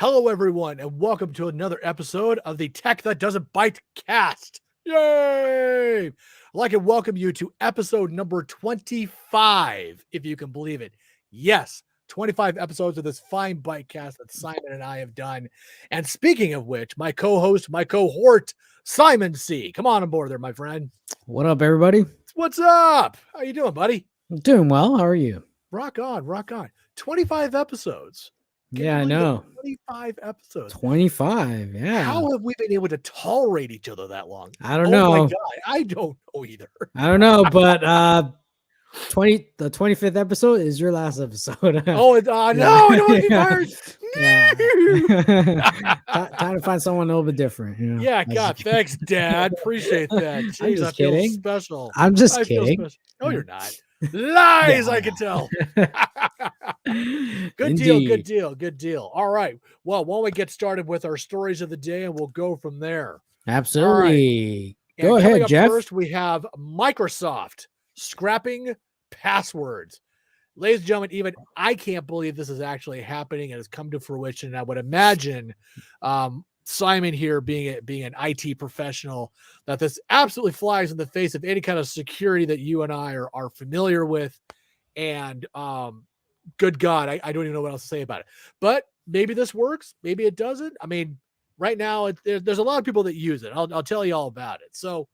Hello, everyone, and welcome to another episode of the Tech That Doesn't Byte Cast. Yay! I'd like to welcome you to episode number 25, if you can believe it. Yes, 25 episodes of this fine Byte Cast that Simon and I have done. And speaking of which, my co-host, my cohort, Simon C. Come on aboard there, my friend. What up, everybody? What's up? How you doing, buddy? Doing well. How are you? Rock on, rock on. 25 episodes. Yeah, I know. 25 episodes. 25, yeah. How have we been able to tolerate each other that long? I don't know. Oh my God, I don't know either. I don't know, but the 25th episode is your last episode. Oh, no, I don't want to be fired. Time to find someone a little bit different. You know? Yeah, God, thanks, Dad. Appreciate that. Jeez, I'm just I feel kidding. special. I'm just kidding. No, you're not. Lies, I can tell. Good deal. All right. Well, why don't we get started with our stories of the day and we'll go from there. Absolutely. Right. Go ahead, Jeff. First, we have Microsoft scrapping passwords. Ladies and gentlemen, even I can't believe this is actually happening and has come to fruition. And I would imagine Simon here being an IT professional, that this absolutely flies in the face of any kind of security that you and I are familiar with. And good God, I don't even know what else to say about it. But maybe this works. Maybe it doesn't. I mean, right now, there's a lot of people that use it. I'll tell you all about it. So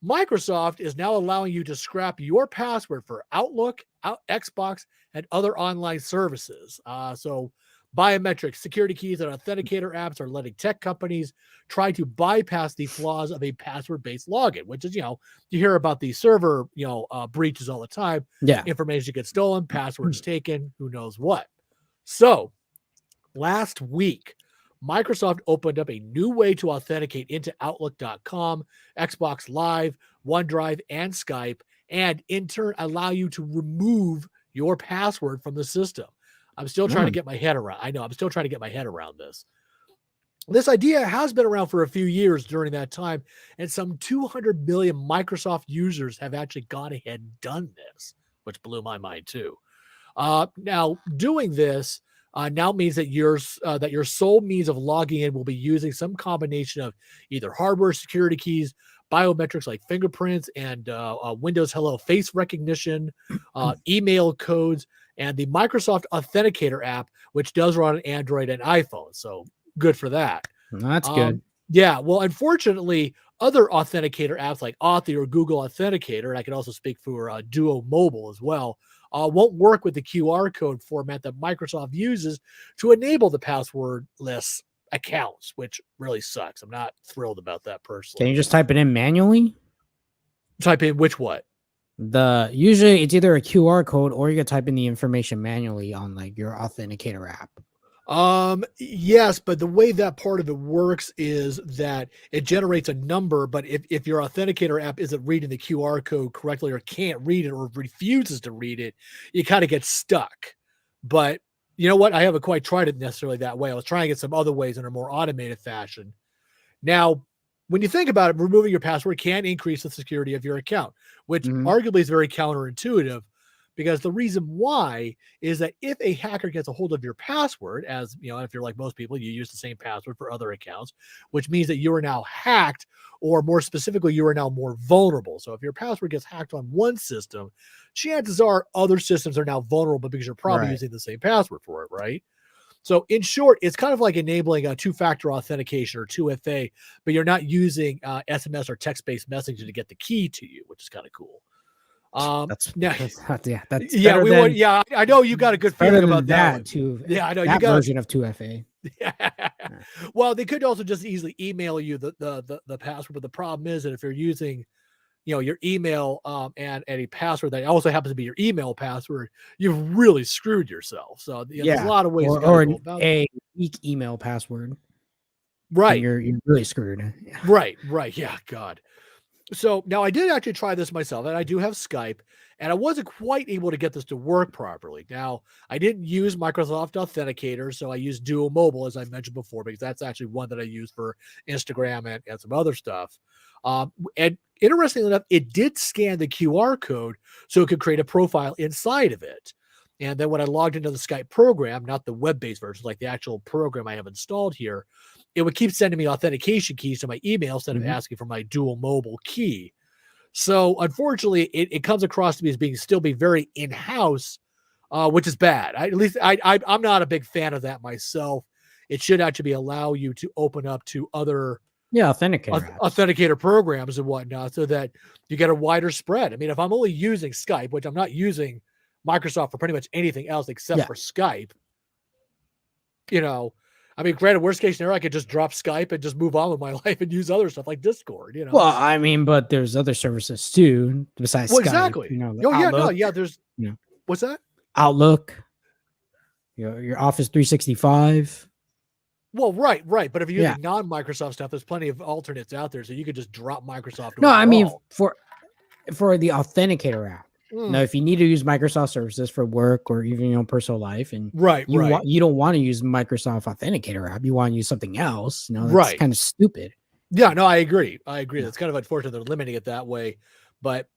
Microsoft is now allowing you to scrap your password for Outlook, Xbox, and other online services. So biometric security keys and authenticator apps are letting tech companies try to bypass the flaws of a password-based login, which is, you hear about these server, breaches all the time. Yeah. Information gets stolen, passwords taken, who knows what. So last week, Microsoft opened up a new way to authenticate into Outlook.com, Xbox Live, OneDrive, and Skype, and in turn allow you to remove your password from the system. I'm still trying to get my head around. I know I'm still trying to get my head around this. This idea has been around for a few years during that time, and some 200 million Microsoft users have actually gone ahead and done this, which blew my mind too. Now, doing this now means that your sole means of logging in will be using some combination of either hardware security keys, biometrics like fingerprints, and Windows Hello face recognition, email codes, and the Microsoft Authenticator app, which does run on Android and iPhone. So good for that. That's good. Yeah. Well, unfortunately, other authenticator apps like Authy or Google Authenticator, and I can also speak for Duo Mobile as well, won't work with the QR code format that Microsoft uses to enable the passwordless accounts, which really sucks. I'm not thrilled about that personally. Can you just type it in manually? Type in which what? Usually it's either a QR code or you can type in the information manually on like your authenticator app. Yes, but the way that part of it works is that it generates a number, but if your authenticator app isn't reading the QR code correctly or can't read it or refuses to read it, you kind of get stuck. But you know what? I haven't quite tried it necessarily that way. I was trying to get some other ways in a more automated fashion. Now, when you think about it, removing your password can increase the security of your account, which arguably is very counterintuitive, because the reason why is that if a hacker gets a hold of your password, as you know, if you're like most people, you use the same password for other accounts, which means that you are now hacked, or more specifically, you are now more vulnerable. So if your password gets hacked on one system, chances are other systems are now vulnerable because you're probably using the same password for it, right? So in short, it's kind of like enabling a two-factor authentication or 2FA, but you're not using SMS or text-based messaging to get the key to you, which is kind of cool. I know you got a good feeling about that too. Yeah, I know you got version of 2FA. Yeah. Well, they could also just easily email you the password, but the problem is that if you're using, your email and a password that also happens to be your email password, you've really screwed yourself. So there's a lot of ways or a weak email password. Right. You're really screwed. Yeah. Right. Yeah. God. So now I did actually try this myself, and I do have Skype, and I wasn't quite able to get this to work properly. Now, I didn't use Microsoft Authenticator, so I used Duo Mobile, as I mentioned before, because that's actually one that I use for Instagram and some other stuff. And interestingly enough, it did scan the QR code so it could create a profile inside of it. And then when I logged into the Skype program, not the web-based version, like the actual program I have installed here, it would keep sending me authentication keys to my email instead of asking for my dual mobile key. So unfortunately, it comes across to me as being very in-house, which is bad. I'm not a big fan of that myself. It should actually allow you to open up to other authenticator programs and whatnot, so that you get a wider spread. I mean, if I'm only using Skype, which I'm not using Microsoft for pretty much anything else except for Skype, I mean, granted, worst case scenario, I could just drop Skype and just move on with my life and use other stuff like Discord. Well, I mean, but there's other services too besides Skype. Exactly. Like there's. What's that? Outlook. Your Office 365. Well, right. But if you're using non-Microsoft stuff, there's plenty of alternates out there, so you could just drop Microsoft. No, I mean for the authenticator app. Now, if you need to use Microsoft services for work or even personal life, and you don't want to use Microsoft Authenticator app, you want to use something else. That's kind of stupid. Yeah, no, I agree. That's kind of unfortunate they're limiting it that way, but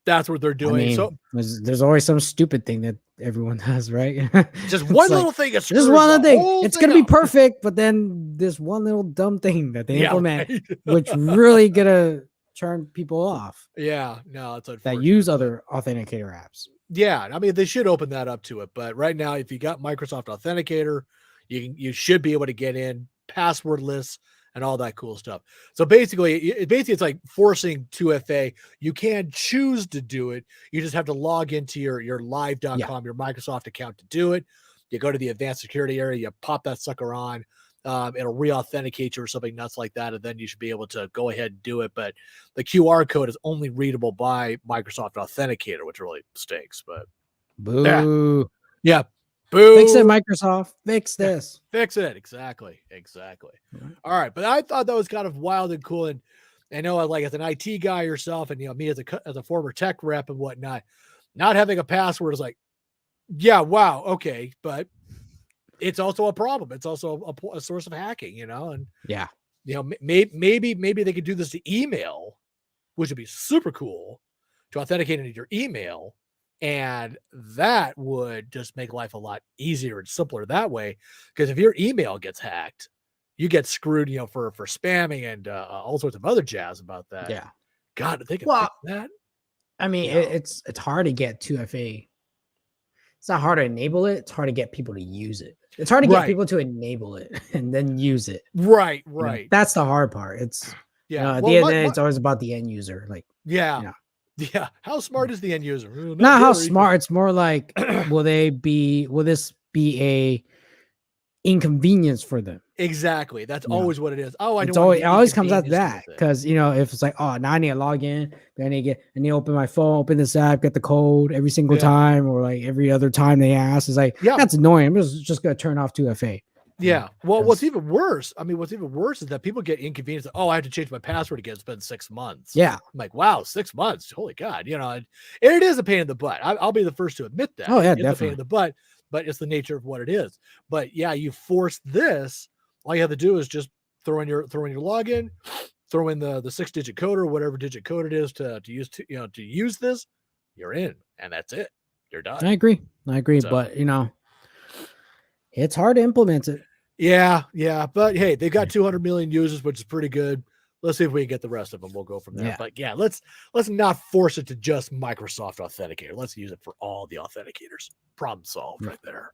that's what they're doing. I mean, there's always some stupid thing that everyone has, right? Just one little thing. Just one little thing. It's gonna be perfect, but then this one little dumb thing that they implement, which really gonna turn people off. Yeah, no, it's unfortunate. That use other authenticator apps. Yeah, I mean, they should open that up to it, but right now, if you got Microsoft Authenticator, you should be able to get in passwordless and all that cool stuff. So basically, it's like forcing 2FA. You can choose to do it. You just have to log into your live.com, your Microsoft account to do it. You go to the advanced security area, you pop that sucker on. It'll re-authenticate you or something nuts like that, and then you should be able to go ahead and do it. But the QR code is only readable by Microsoft Authenticator, which really stinks. But boo. Yeah. Boo. Fix it, Microsoft. Fix this. Fix it. Exactly. All right. But I thought that was kind of wild and cool. And I know, like, as an IT guy yourself, and me as a former tech rep and whatnot, not having a password is like, yeah, wow, okay, but it's also a problem. It's also a source of hacking, and maybe they could do this to email, which would be super cool, to authenticate into your email. And that would just make life a lot easier and simpler that way. Because if your email gets hacked, you get screwed, for spamming and all sorts of other jazz about that. Yeah. God, they can fix that. I mean, it's hard to get 2FA. It's not hard to enable it. It's hard to get people to use it. It's hard to get people to enable it and then use it. Right. That's the hard part. It's at the end of the day, it's always about the end user. Like, yeah. How smart is the end user? Not how smart. It's more like, will this be a inconvenience for them? Exactly. That's always what it is. It always comes out that, because if it's like, now I need to log in, then I need to open my phone, open this app, get the code every single time, or like every other time they ask, it's like, that's annoying. I'm just gonna turn off 2FA. Yeah. Well, what's even worse is that people get inconvenienced. I have to change my password again. It's been 6 months. Yeah. I'm like, wow, 6 months. Holy God. And it is a pain in the butt. I'll be the first to admit that. Oh yeah, it's definitely. a pain in the butt, but it's the nature of what it is. But yeah, you force this. All you have to do is just throw in your login, throw in the 6-digit code or whatever digit code it is to use this. You're in, and that's it. You're done. I agree, so, but it's hard to implement it. Yeah, but hey, they've got 200 million users, which is pretty good. Let's see if we can get the rest of them. We'll go from there. But yeah, let's not force it to just Microsoft Authenticator. Let's use it for all the authenticators. Problem solved right there.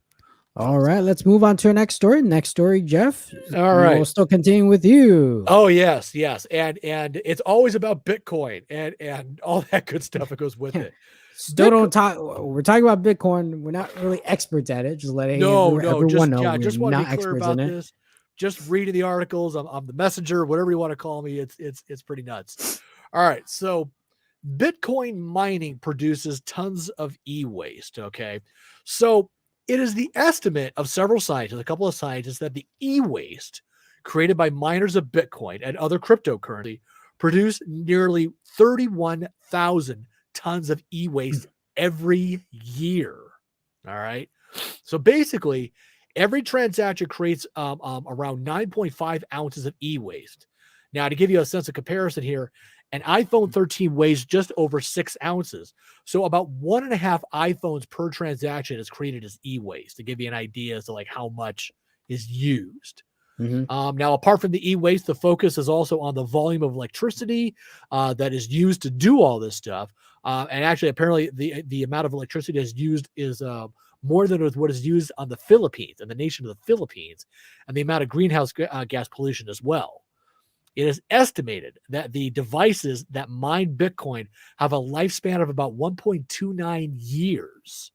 All right, let's move on to our next story. Next story, Jeff. All right. We'll still continue with you. Oh, yes. And it's always about Bitcoin and all that good stuff that goes with it. Still don't talk. We're talking about Bitcoin. We're not really experts at it. Just letting everyone know. Just want to be clear about this. Just reading the articles. I'm the messenger, whatever you want to call me. It's pretty nuts. All right. So Bitcoin mining produces tons of e-waste. Okay. So it is the estimate of several scientists, a couple of scientists, that the e-waste created by miners of Bitcoin and other cryptocurrency produce nearly 31,000 tons of e-waste every year. All right. So basically, every transaction creates around 9.5 ounces of e-waste. Now, to give you a sense of comparison here, an iPhone 13 weighs just over 6 ounces. So about 1.5 iPhones per transaction is created as e-waste, to give you an idea as to like how much is used. Now, apart from the e-waste, the focus is also on the volume of electricity that is used to do all this stuff. And actually, apparently, the amount of electricity that's used is more than what is used on the Philippines, and the nation of the Philippines, and the amount of greenhouse gas pollution as well. It is estimated that the devices that mine Bitcoin have a lifespan of about 1.29 years.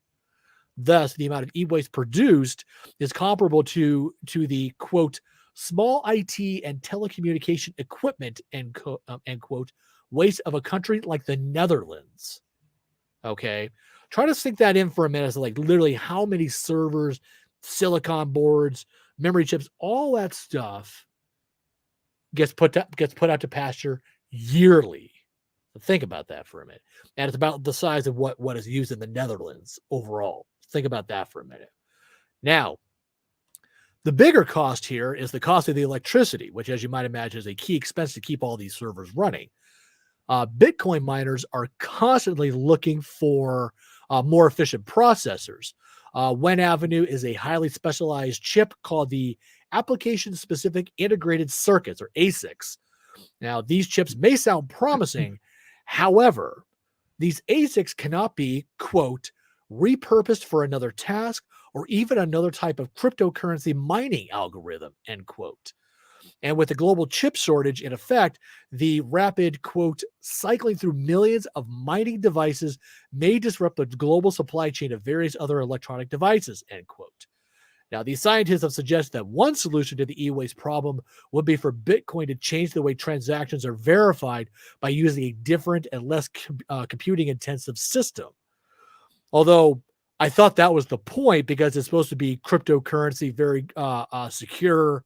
Thus, the amount of e-waste produced is comparable to the, quote, small IT and telecommunication equipment, end quote, waste of a country like the Netherlands. Okay. Try to sink that in for a minute. So like literally how many servers, silicon boards, memory chips, all that stuff gets put out to pasture yearly. So think about that for a minute. And it's about the size of what is used in the Netherlands overall. Think about that for a minute. Now, the bigger cost here is the cost of the electricity, which, as you might imagine, is a key expense to keep all these servers running. Bitcoin miners are constantly looking for more efficient processors. One avenue is a highly specialized chip called the Application-Specific Integrated Circuits, or ASICs. Now, these chips may sound promising. However, these ASICs cannot be, quote, repurposed for another task or even another type of cryptocurrency mining algorithm, end quote. And with the global chip shortage in effect, the rapid, quote, cycling through millions of mining devices may disrupt the global supply chain of various other electronic devices, end quote. Now, these scientists have suggested that one solution to the e-waste problem would be for Bitcoin to change the way transactions are verified by using a different and less computing-intensive system. Although I thought that was the point, because it's supposed to be cryptocurrency, very secure,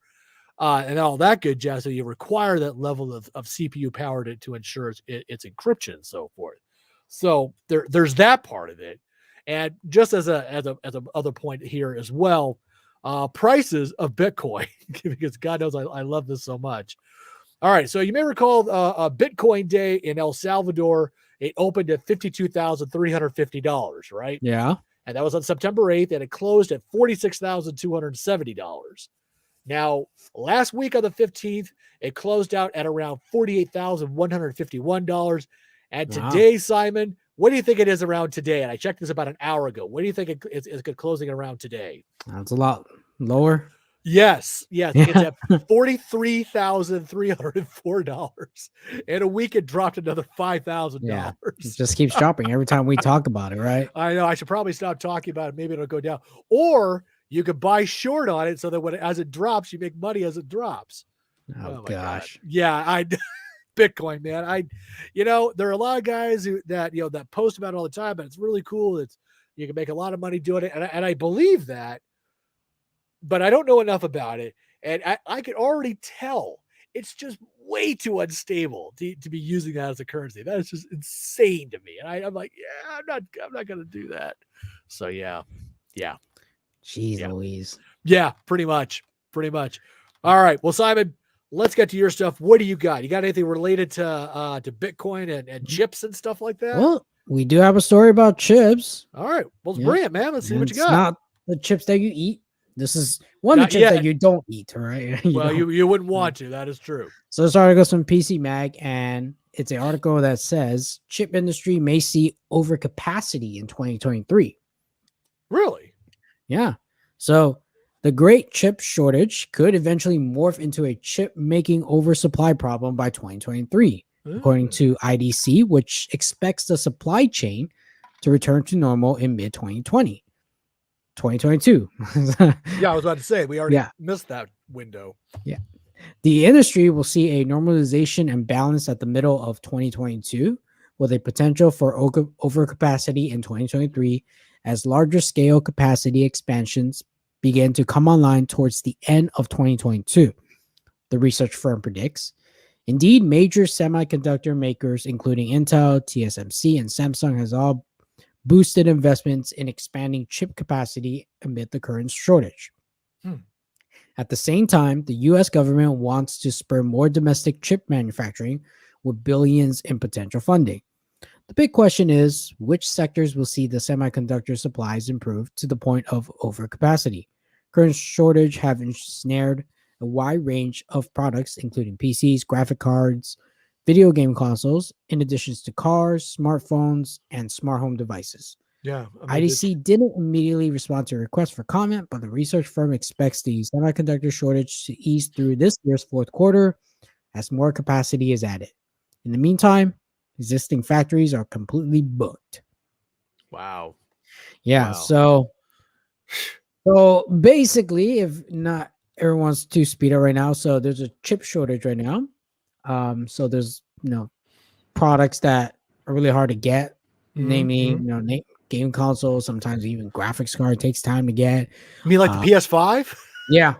and all that good jazz. So you require that level of CPU power to ensure its encryption and so forth. So there's that part of it. And just as a other point here as well, prices of Bitcoin, because God knows I love this so much. All right, so you may recall a Bitcoin Day in El Salvador. It opened at $52,350, right? Yeah. And that was on September 8th, and it closed at $46,270. Now, last week on the 15th, it closed out at around $48,151. And today, Simon, what do you think it is around today? And I checked this about an hour ago. What do you think it's closing around today? That's a lot lower. Yes. It's at $43,304. In a week, it dropped another $5,000. Yeah, it just keeps dropping every time we talk about it, right? I know. I should probably stop talking about it. Maybe it'll go down. Or you could buy short on it so that as it drops, you make money as it drops. Oh gosh. God. Yeah, Bitcoin, man. There are a lot of guys that post about it all the time, but it's really cool. You can make a lot of money doing it. And I believe that, but I don't know enough about it. And I can already tell it's just way too unstable to be using that as a currency. That is just insane to me. And I'm like, yeah, I'm not going to do that. So yeah. Jeez Louise. Yeah, pretty much. All right. Well, Simon, let's get to your stuff. What do you got? You got anything related to Bitcoin and chips and stuff like that? Well, we do have a story about chips. All right. Well, let's bring it, man. Let's see what you got. It's not the chips that you eat. This is one of the chips that you don't eat, right? You wouldn't want to. That is true. So this article is from PC Mag, and it's an article that says chip industry may see overcapacity in 2023. Really? Yeah. So the great chip shortage could eventually morph into a chip making oversupply problem by 2023, according to IDC, which expects the supply chain to return to normal in mid 2022. Yeah, I was about to say, we already missed that window. Yeah. The industry will see a normalization and balance at the middle of 2022, with a potential for overcapacity in 2023 as larger scale capacity expansions begin to come online towards the end of 2022, the research firm predicts. Indeed, major semiconductor makers, including Intel, TSMC, and Samsung, has all boosted investments in expanding chip capacity amid the current shortage. At the same time, the US government wants to spur more domestic chip manufacturing with billions in potential funding. The big question is, which sectors will see the semiconductor supplies improve to the point of overcapacity? Current shortage have ensnared a wide range of products, including PCs, graphic cards, video game consoles, in addition to cars, smartphones, and smart home devices. Yeah, IDC didn't immediately respond to a request for comment, but the research firm expects the semiconductor shortage to ease through this year's fourth quarter as more capacity is added. In the meantime, existing factories are completely booked. Wow. Yeah. Wow. So basically, if not everyone's too speed up right now, so there's a chip shortage right now. So there's products that are really hard to get, namely game consoles, sometimes even graphics card takes time to get. You mean like the PS5? Yeah.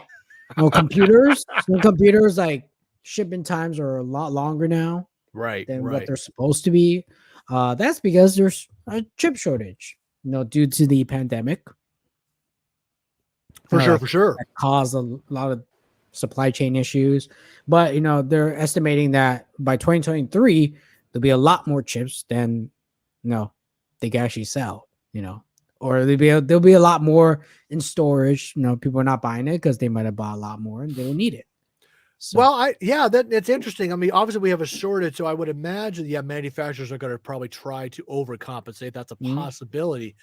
No computers. Some computers like shipping times are a lot longer now. Than what they're supposed to be. That's because there's a chip shortage, due to the pandemic. For sure. That caused a lot of supply chain issues. But, they're estimating that by 2023, there'll be a lot more chips than, they can actually sell, or there'll be a lot more in storage. People are not buying it because they might have bought a lot more and they don't need it. So. Well, it's interesting. I mean, obviously we have a shortage, so I would imagine, manufacturers are going to probably try to overcompensate. That's a possibility.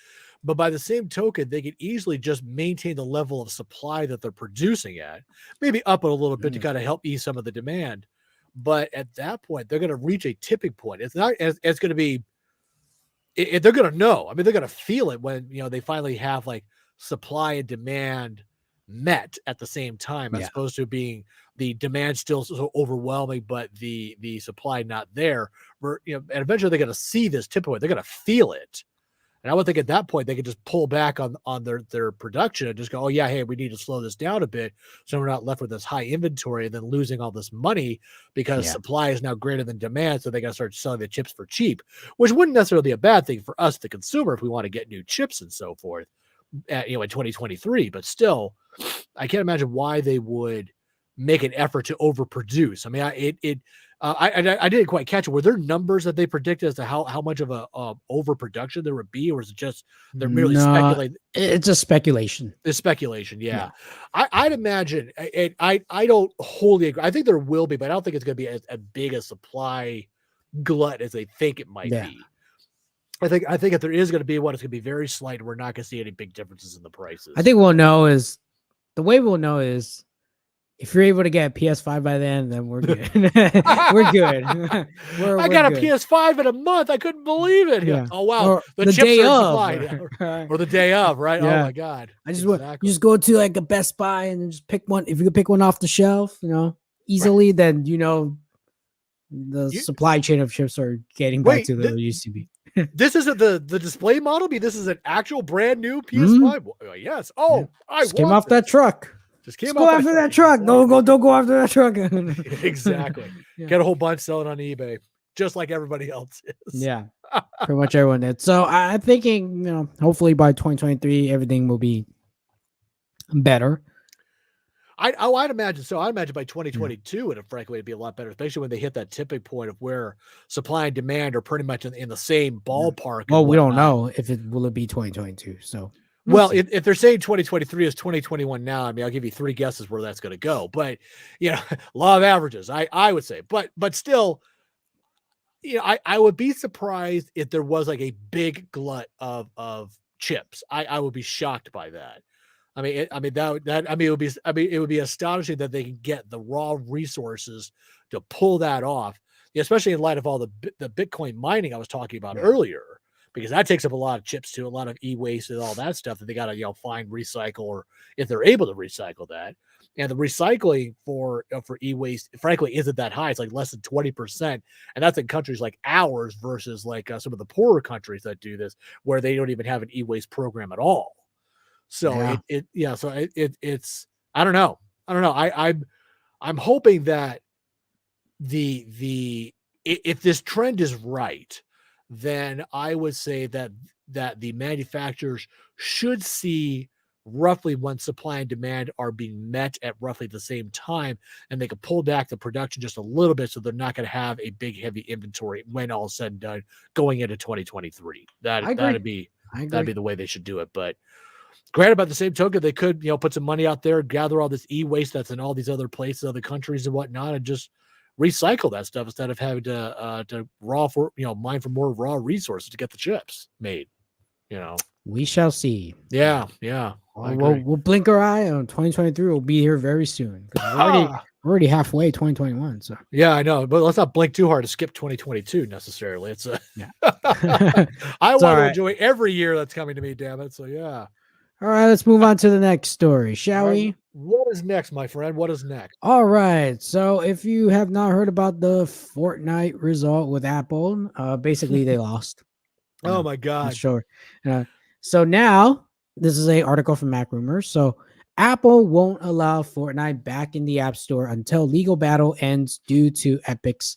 But by the same token, they could easily just maintain the level of supply that they're producing at, maybe up it a little bit to kind of help ease some of the demand. But at that point, they're going to reach a tipping point. It's not as it's going to be. They're going to know. I mean, they're going to feel it when they finally have like supply and demand met at the same time, as opposed to being the demand still so overwhelming, but the supply not there. And eventually they're going to see this tipping point. They're going to feel it. And I would think at that point they could just pull back on their production and just go, oh yeah, hey, we need to slow this down a bit so we're not left with this high inventory and then losing all this money because supply is now greater than demand. So they got to start selling the chips for cheap, which wouldn't necessarily be a bad thing for us, the consumer, if we want to get new chips and so forth, in 2023. But still, I can't imagine why they would make an effort to overproduce. I mean, I didn't quite catch it. Were there numbers that they predicted as to how much of a overproduction there would be, or is it just they're merely speculating? It's a speculation. It's speculation, yeah. I'd imagine. I don't wholly agree. I think there will be, but I don't think it's going to be as big a supply glut as they think it might be. I think if there is going to be one, it's going to be very slight. We're not going to see any big differences in the prices. I think the way we'll know is if you're able to get a PS5 by then we're good. We're good. I got a PS5 in a month. I couldn't believe it. Yeah. Oh wow, or the chips day are supplied. Or the day of, right? Yeah. Oh my god. I just you just go to like a Best Buy and then just pick one. If you can pick one off the shelf, easily, then the supply chain of chips are getting back to where it used to be. This isn't the display model. This is an actual brand new PS5. Yes. Oh, I came off that truck. Just came go after that truck. Don't go after that truck. Exactly. Get a whole bunch, sell it on eBay, just like everybody else is. Yeah, pretty much everyone did. So I'm thinking, hopefully by 2023, everything will be better. I'd imagine so. I'd imagine by 2022, and frankly, it'd be a lot better, especially when they hit that tipping point of where supply and demand are pretty much in the same ballpark. Well, we don't know if will it be 2022. So. Well, if they're saying 2023 is 2021 now, I mean, I'll give you 3 guesses where that's going to go. But, law of averages, I would say. But still, I would be surprised if there was like a big glut of chips. I would be shocked by that. It would be astonishing that they can get the raw resources to pull that off, especially in light of all the Bitcoin mining I was talking about earlier. Because that takes up a lot of chips too, a lot of e-waste and all that stuff that they got to find, recycle, or if they're able to recycle that. And the recycling for e-waste, frankly, isn't that high. It's like less than 20%, and that's in countries like ours versus like some of the poorer countries that do this, where they don't even have an e-waste program at all. So it's I don't know. I'm hoping that if this trend is right, then I would say that the manufacturers should see roughly when supply and demand are being met at roughly the same time, and they can pull back the production just a little bit so they're not going to have a big heavy inventory when all is said and done going into 2023. That'd be the way they should do it. But granted, by the same token, they could, put some money out there, gather all this e-waste that's in all these other places, other countries and whatnot, and just recycle that stuff instead of having to mine for more raw resources to get the chips made. We shall see. Yeah. We'll blink our eye on 2023. We'll be here very soon. We're already halfway 2021. So yeah, I know, but let's not blink too hard to skip 2022 necessarily. It's I want to enjoy every year that's coming to me, damn it. So yeah. All right, let's move on to the next story, shall we? What is next, my friend? What is next? All right. So if you have not heard about the Fortnite result with Apple, basically they lost. Oh my God. Sure. So now this is an article from Mac Rumors. So Apple won't allow Fortnite back in the App Store until legal battle ends due to Epic's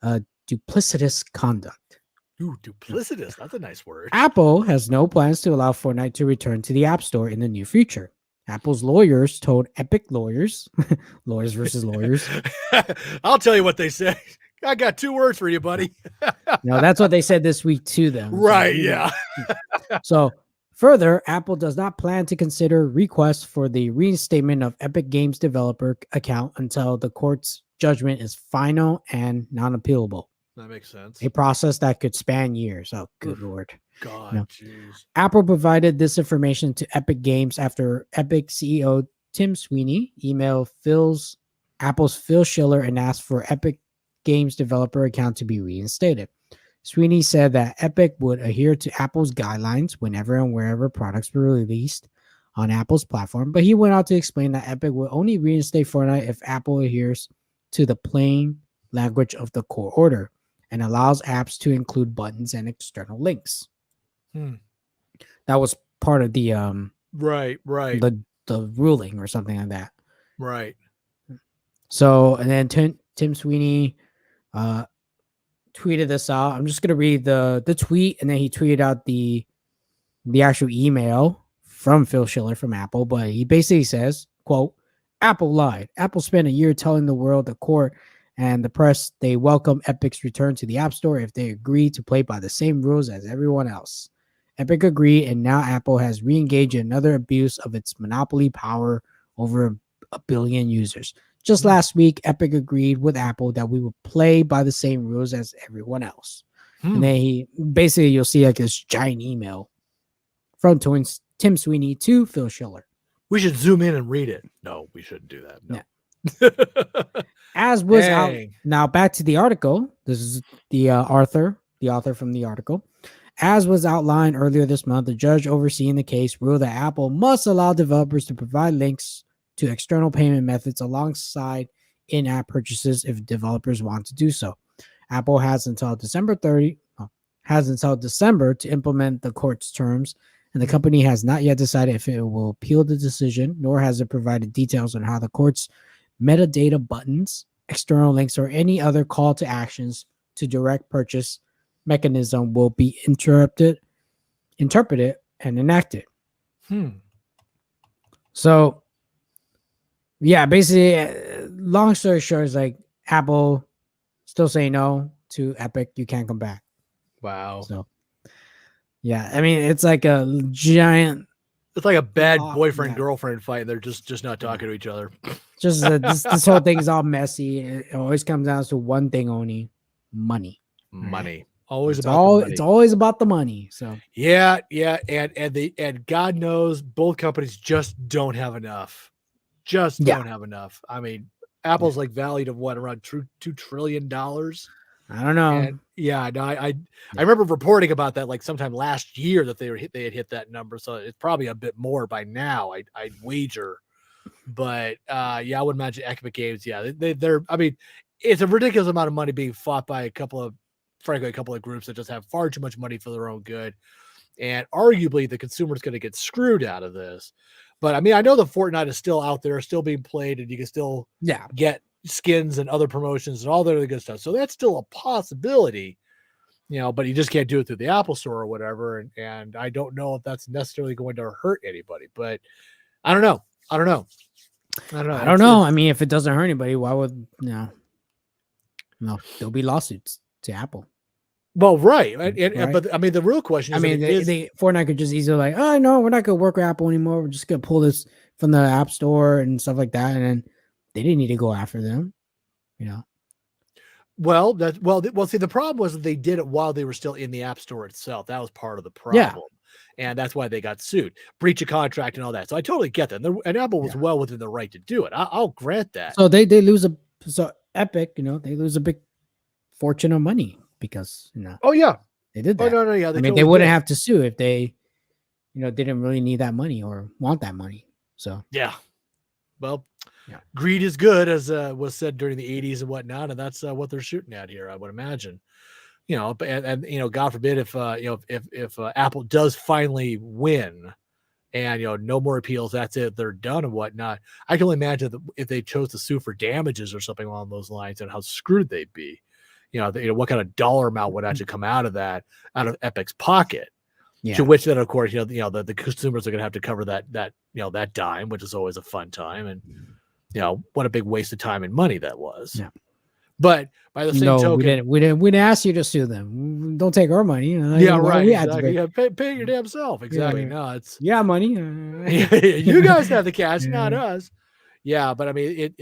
duplicitous conduct. Ooh, duplicitous. That's a nice word. Apple has no plans to allow Fortnite to return to the App Store in the near future. Apple's lawyers told Epic lawyers versus lawyers. I'll tell you what they say. I got 2 words for you, buddy. No, that's what they said this week to them. Right, yeah. So further, Apple does not plan to consider requests for the reinstatement of Epic Games developer account until the court's judgment is final and non-appealable. That makes sense. A process that could span years. Oh, good Lord. God, jeez. Apple provided this information to Epic Games after Epic CEO Tim Sweeney emailed Apple's Phil Schiller and asked for Epic Games developer account to be reinstated. Sweeney said that Epic would adhere to Apple's guidelines whenever and wherever products were released on Apple's platform, but he went on to explain that Epic will only reinstate Fortnite if Apple adheres to the plain language of the court order and allows apps to include buttons and external links. That was part of the right the ruling or something like that. Right. So and then Tim Sweeney tweeted this out. I'm just gonna read the tweet, and then he tweeted out the actual email from Phil Schiller from Apple. But he basically says, quote, Apple lied. Apple spent a year telling the world, the court, and the press they welcome Epic's return to the App Store if they agree to play by the same rules as everyone else. Epic agreed, and now Apple has re-engaged in another abuse of its monopoly power over a billion users. Just last week, Epic agreed with Apple that we will play by the same rules as everyone else. And then you'll see like this giant email from Tim Sweeney to Phil Schiller. We should zoom in and read it. No, we shouldn't do that. No. Yeah. As was out now, back to the article. This is the author from the article. As was outlined earlier this month, the judge overseeing the case ruled that Apple must allow developers to provide links to external payment methods alongside in-app purchases if developers want to do so. Apple has until December to implement the court's terms, and the company has not yet decided if it will appeal the decision, nor has it provided details on how the court's metadata buttons, external links, or any other call to actions to direct purchase mechanism will be interpreted and enacted. So, yeah, basically, long story short, is like Apple still saying no to Epic. You can't come back. Wow. So, yeah, I mean, it's like a giant. It's like a bad boyfriend-girlfriend fight, and they're just not talking to each other. Just this whole thing is all messy. It always comes down to one thing only: money. Money. It's always about the money. So yeah, and God knows both companies just don't have enough. Don't have enough. I mean, Apple's like valued of what, around $2 trillion. I don't know. And I remember reporting about that like sometime last year that they had hit that number. So it's probably a bit more by now. I'd wager, but I would imagine Epic Games. Yeah, they're. I mean, it's a ridiculous amount of money being fought by a couple of groups that just have far too much money for their own good, and arguably the consumer's going to get screwed out of this. But I mean, I know the Fortnite is still out there, still being played, and you can still get skins and other promotions and all that other good stuff. So that's still a possibility. but you just can't do it through the Apple Store or whatever. And I don't know if that's necessarily going to hurt anybody, but I don't know. I don't know. I mean, if it doesn't hurt anybody, why would no, there'll be lawsuits to Apple. Well, right. But I mean, the real question is, Fortnite could just easily like, oh no, we're not going to work with Apple anymore. We're just going to pull this from the App Store and stuff like that. And then they didn't need to go after them, Well, see, the problem was that they did it while they were still in the App Store itself. That was part of the problem. Yeah. And that's why they got sued, breach of contract and all that. So I totally get that. And Apple was well within the right to do it. I'll grant that. So they lose Epic, they lose a big fortune of money because, Oh yeah. They did that. Oh no, yeah. They wouldn't have to sue if they, didn't really need that money or want that money. So yeah. Well, greed is good, as was said during the 80s and whatnot, and that's what they're shooting at here, I would imagine. And God forbid if Apple does finally win, and no more appeals, that's it, they're done and whatnot. I can only imagine that if they chose to sue for damages or something along those lines, and how screwed they'd be. What kind of dollar amount would actually come out of Epic's pocket. Yeah. To which then, of course, the consumers are going to have to cover that dime, which is always a fun time, and what a big waste of time and money that was. Yeah. But by the same token, we didn't ask you to sue them. Don't take our money. Right. Exactly. Pay your damn self. Exactly. No, it's money. You guys have the cash, not us. Yeah, but I mean,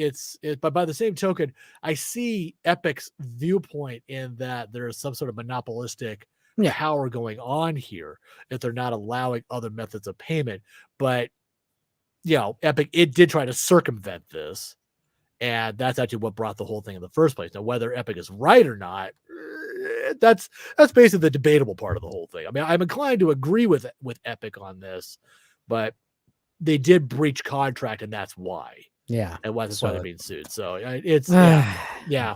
but by the same token, I see Epic's viewpoint in that there is some sort of monopolistic power going on here, that they're not allowing other methods of payment. But Epic, it did try to circumvent this, and that's actually what brought the whole thing in the first place. Now, whether Epic is right or not, that's basically the debatable part of the whole thing. I mean, I'm inclined to agree with Epic on this, but they did breach contract, and that's why. Yeah, and that's why they're being sued. So it's yeah.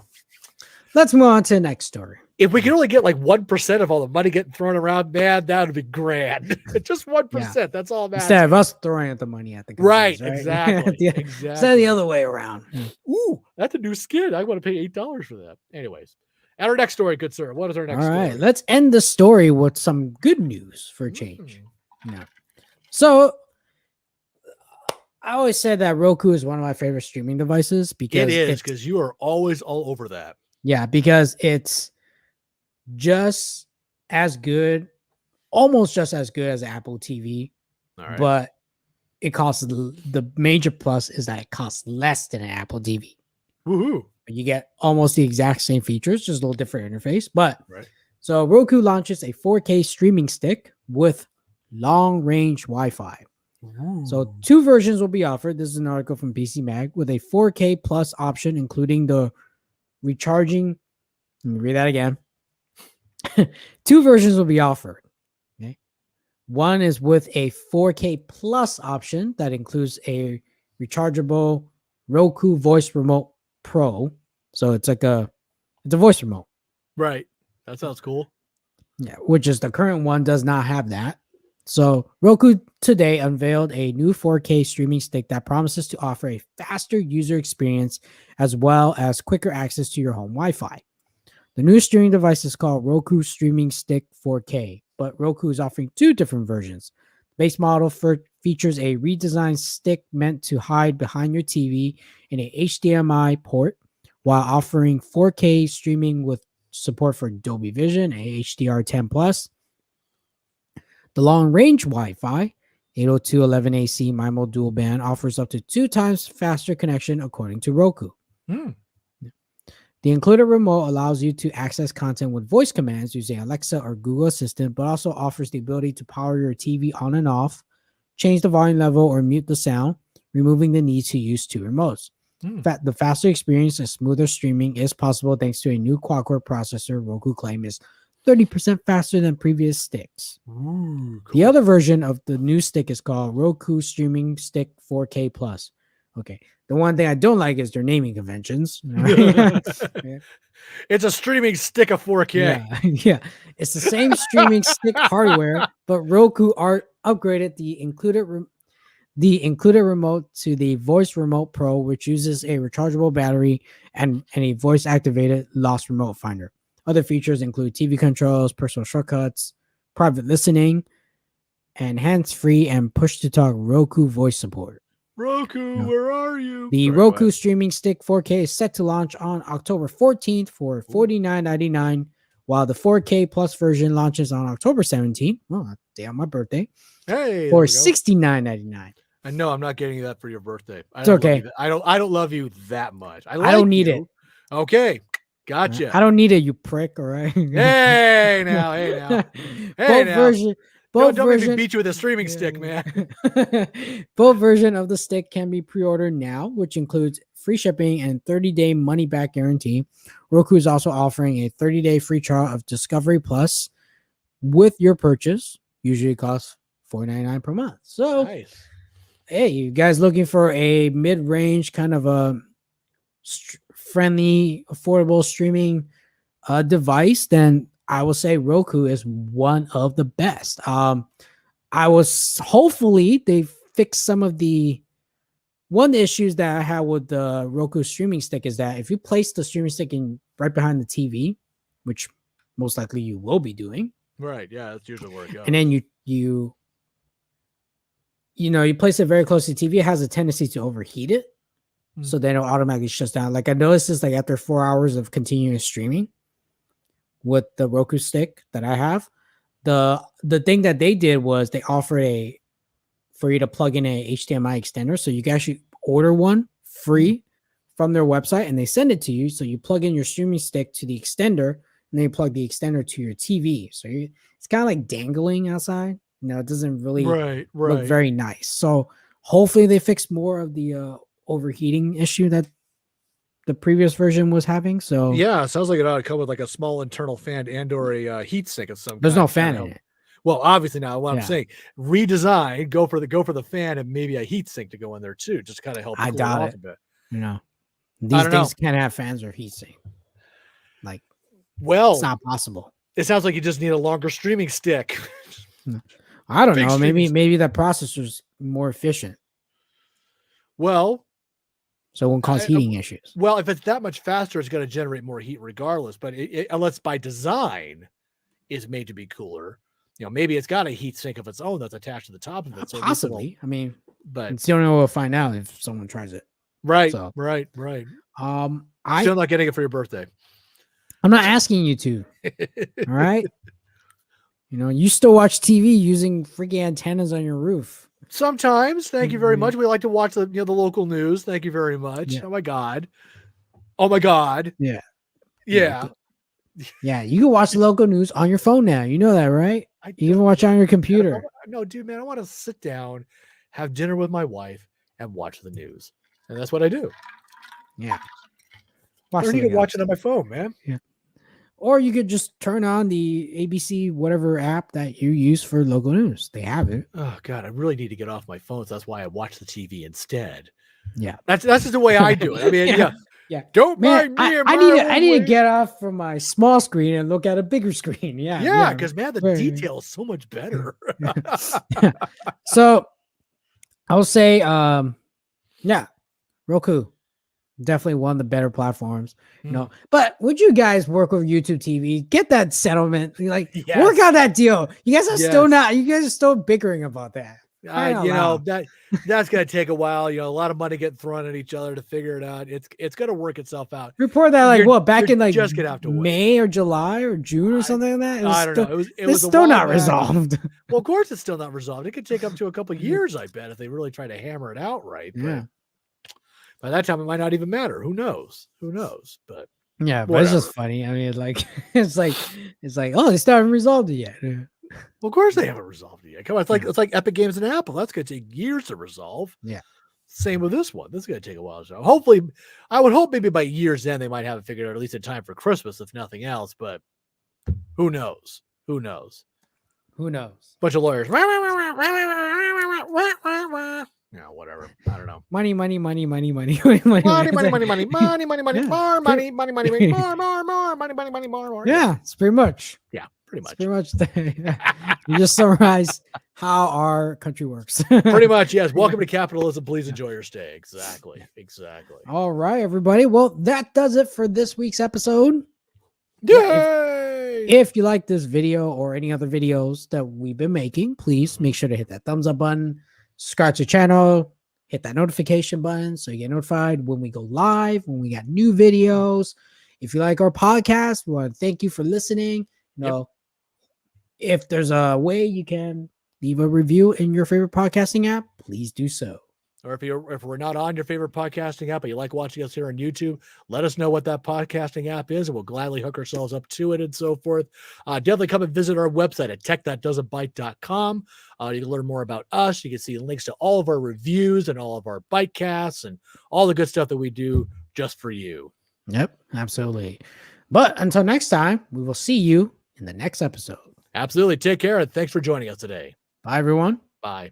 Let's move on to the next story. If we can only get like 1% of all the money getting thrown around, man, that would be grand. Just 1%. Yeah. That's all that. Instead of us throwing the money at the companies, right? Exactly. Instead of the other way around. Ooh, that's a new skin. I want to pay $8 for that. Anyways, and our next story, good sir. What is our next story? All right, let's end the story with some good news for a change. Yeah. So I always said that Roku is one of my favorite streaming devices because it is, because you are always all over that. Yeah, because it's just as good, almost just as good as Apple TV. All right. But it costs, the major plus is that it costs less than an Apple TV. Woohoo. You get almost the exact same features, just a little different interface. But so Roku launches a 4K streaming stick with long-range Wi-Fi. Ooh. So 2 versions will be offered. This is an article from PC Mag with a 4K plus option, including the recharging. Let me read that again. 2 versions will be offered. Okay. One is with a 4K plus option that includes a rechargeable Roku Voice Remote Pro. So it's like it's a voice remote. Right. That sounds cool. Yeah, which is the current one does not have that. So Roku today unveiled a new 4K streaming stick that promises to offer a faster user experience as well as quicker access to your home Wi-Fi. The new streaming device is called Roku Streaming Stick 4K, but Roku is offering 2 different versions. The base model features a redesigned stick meant to hide behind your TV in a HDMI port, while offering 4K streaming with support for Dolby Vision, a HDR10+. The long-range Wi-Fi, 802.11ac MIMO dual band, offers up to 2 times faster connection, according to Roku. The included remote allows you to access content with voice commands using Alexa or Google Assistant, but also offers the ability to power your TV on and off, change the volume level, or mute the sound, removing the need to use 2 remotes. In fact, the faster experience and smoother streaming is possible thanks to a new quad-core processor Roku claim is 30% faster than previous sticks. Ooh, cool. The other version of the new stick is called Roku Streaming Stick 4K Plus. Okay. The one thing I don't like is their naming conventions. It's a streaming stick of 4K. Yeah. It's the same streaming stick hardware, but Roku upgraded the included remote to the Voice Remote Pro, which uses a rechargeable battery and a voice-activated loss remote finder. Other features include TV controls, personal shortcuts, private listening, and hands-free and push-to-talk Roku voice support. Roku, where are you? The Roku Streaming Stick 4K is set to launch on October 14th for $49.99, while the 4K Plus version launches on October 17th, day on my birthday, for $69.99. I know I'm not getting that for your birthday. It's okay. I don't love you that much. I don't need it. Okay. Gotcha. I don't need it, you prick, all right? Hey now. Don't make me beat you with a streaming stick, man. Both versions of the stick can be pre-ordered now, which includes free shipping and 30-day money-back guarantee. Roku is also offering a 30-day free trial of Discovery Plus with your purchase. Usually costs $4.99 per month. So, nice. Hey, you guys looking for a mid-range kind of a friendly, affordable streaming device, then I will say Roku is one of the best. Hopefully they fix some of one of the issues that I had with the Roku streaming stick is that if you place the streaming stick in right behind the TV, which most likely you will be doing. Right. Yeah. That's usually where it goes. And then you place it very close to the TV, it has a tendency to overheat it. So then it'll automatically shut down. Like I noticed this like after 4 hours of continuous streaming with the Roku stick that I have. The thing that they did was they offered for you to plug in a HDMI extender. So you can actually order one free from their website and they send it to you. So you plug in your streaming stick to the extender and then you plug the extender to your TV. So it's kind of like dangling outside. It doesn't really look very nice. So hopefully they fix more of the overheating issue that the previous version was having. So yeah, it sounds like it ought to come with like a small internal fan and or a heat sink of some kind. There's no fan in it. Well, obviously now what I'm saying, redesign, go for the fan and maybe a heat sink to go in there too, just kind of help. I doubt it. A bit. These things can't have fans or heat sink. It's not possible. It sounds like you just need a longer streaming stick. I don't know. Maybe that processor's more efficient. Well, so it won't cause heating issues. Well, if it's that much faster, it's going to generate more heat regardless. But unless by design is made to be cooler, maybe it's got a heat sink of its own that's attached to the top of it. So possibly. But it's the only way we'll find out if someone tries it. Right. So, right. I'm still not getting it for your birthday. I'm not asking you to. All right. You still watch TV using freaking antennas on your roof. Sometimes. Thank you very much. We like to watch the local news. Thank you very much. Yeah. Oh my God. Yeah. Yeah. You can watch the local news on your phone now. You know that, right? You can watch it on your computer. No, dude, man, I want to sit down, have dinner with my wife, and watch the news. And that's what I do. Yeah. I don't need to watch it on my phone, man. Yeah. Or you could just turn on the ABC whatever app that you use for local news. They have it. Oh God, I really need to get off my phone. So that's why I watch the TV instead. Yeah, that's just the way I do it. I mean, yeah. Don't mind me. I need to get off from my small screen and look at a bigger screen. Yeah, because man, the detail is so much better. So I'll say, Roku. Definitely one of the better platforms, But would you guys work with YouTube TV? Get that settlement, work out that deal. You guys are still not. You guys are still bickering about that. That's gonna take a while. A lot of money getting thrown at each other to figure it out. It's gonna work itself out. Report that back in just gonna have to May or July or June or something like that. I don't know. It was still not resolved. Well, of course it's still not resolved. It could take up to a couple of years, I bet, if they really try to hammer it out right. Yeah. By that time, it might not even matter. Who knows? But yeah, but it's just funny. I mean, it's like, oh, they still haven't resolved it yet. Well, of course they haven't resolved it yet. Come on, it's like Epic Games and Apple. That's going to take years to resolve. Yeah. Same with this one. This is going to take a while to show. Hopefully, I would hope maybe by year's end they might have it figured out at least in time for Christmas, if nothing else. But who knows? Bunch of lawyers. Whatever. I don't know. Money. More money. Yeah, it's pretty much. Yeah, pretty much. You just summarized how our country works. Pretty much, yes. Welcome to capitalism. Please enjoy your stay. Exactly. All right, everybody. Well, that does it for this week's episode. Yeah. If you like this video or any other videos that we've been making, please make sure to hit that thumbs up button, subscribe to the channel, hit that notification button so you get notified when we go live, when we got new videos. If you like our podcast, we want to thank you for listening. If there's a way you can leave a review in your favorite podcasting app, please do so. Or if we're not on your favorite podcasting app, but you like watching us here on YouTube, let us know what that podcasting app is, and we'll gladly hook ourselves up to it and so forth. Definitely come and visit our website at TechThatDoesn'tByte.com. You can learn more about us. You can see links to all of our reviews and all of our bytecasts and all the good stuff that we do just for you. Yep, absolutely. But until next time, we will see you in the next episode. Absolutely. Take care, and thanks for joining us today. Bye, everyone. Bye.